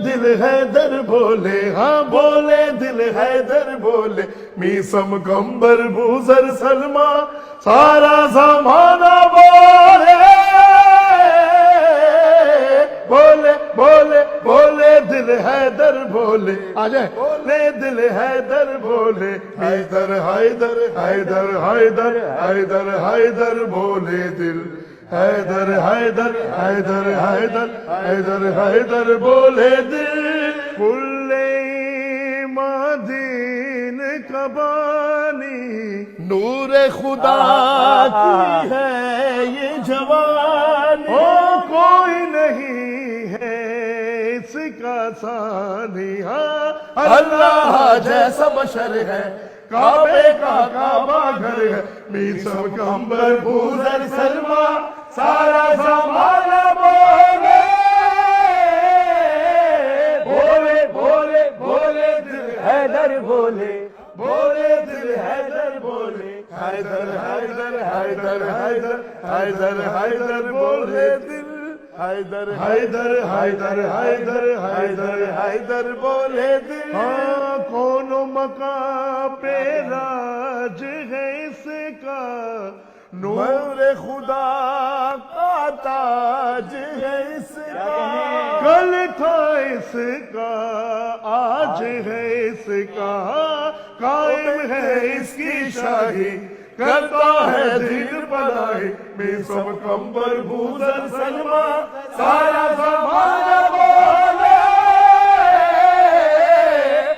دل حیدر بولے ہاں بولے دل حیدر بولے میسم کمبر بوزر سلمہ سارا زمانہ بولے بولے بولے بولے دل حیدر بولے آ جائے بولے دل حیدر بولے حیدر حیدر حیدر حیدر حیدر حیدر بولے دل حیدر حیدر حیدر حیدر حیدر حیدر بولے دل کل مدین کبانی نور خدا کی ہے یہ جوانی کوئی نہیں ہے اس کا ثانی ہاں اللہ جیسا بشر ہے کعبے کا کعبہ گھر ہے میسم کمبر بوزر سلمہ سارا زمانہ بولے بولے بولے بولے دل حیدر بولے بولے دل حیدر بولے حیدر حیدر حیدر حیدر حیدر حیدر بولے دل حیدر حیدر حیدر حیدر حیدر حیدر بولے دل ہاں کون مقام پہ راج ہے اس کا نور خدا کا تاج ہے اس کا کل تھا اس کا آج ہے اس کا قائم ہے اس کی شاہی کرتا ہے دل بلائی میسم کمبر بوزر سلمہ سارا زمانہ بولے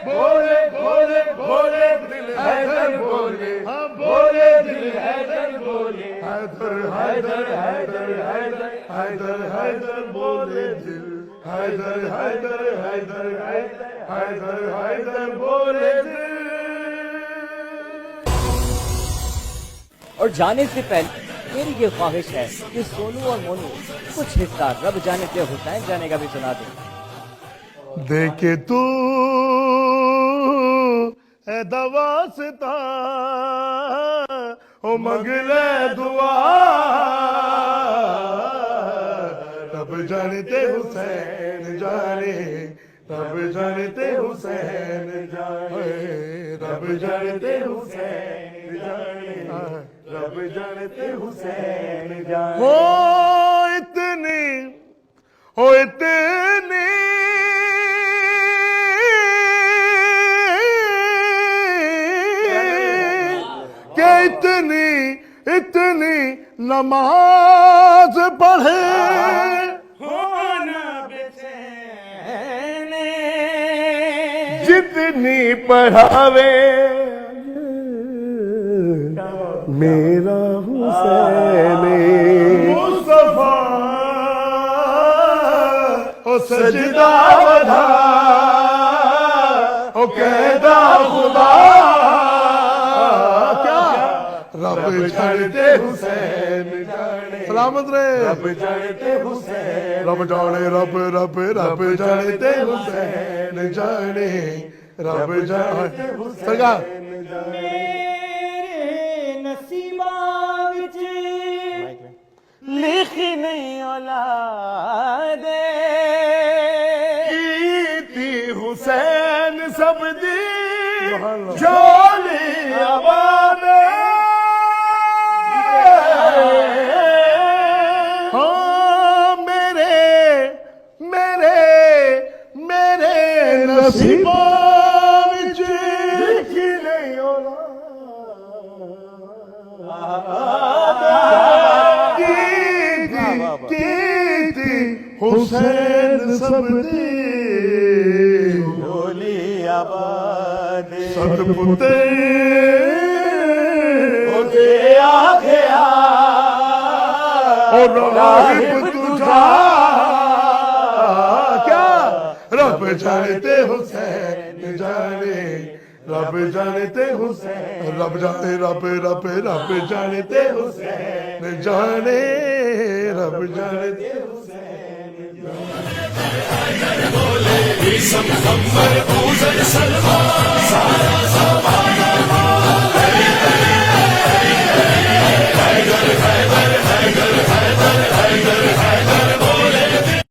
بولے بولے بولے دل حیدر بولے ہاں بولے دل حیدر بولے حیدر حیدر حیدر حیدر حیدر حیدر بولے دل حیدر حیدر حیدر حیدر حیدر حیدر بولے دل اور جانے سے پہلے میری یہ خواہش ہے کہ سونو اور مونو کچھ حصہ رب جانے کے حسین جانے کا بھی سنا دیں. دیکھے تو اے دواستا او مگلے دعا رب جانتے حسین جانے رب جانتے حسین جانے رب جانتے حسین جانے رب جانتے حسین جانے ہو اتنی کہ اتنی نماز پڑھے ہونا بچین جتنی پڑھاوے میرا حسین مصطفیٰ او سجدہ بدھا او قیدہ خدا کیا رب جانتے حسین جانے سلامت رہے رب جانتے حسین رب جانے رب رب رب جانتے حسین جانے رب جانتے حسین جانے لکھی نہیں اولاد کیتی حسین سب دی جھولی آباد ہاں میرے نصیبوں وچ لکھی نہیں اولاد حسین سب دی جھولی آباد ست پتے ہوتے آگیا اور راہب تجھا کیا رب جانتے حسین جانے رب جانتے حسین رب جانے رب رب رب جانتے حسین جانے رب جانتے حسین جانے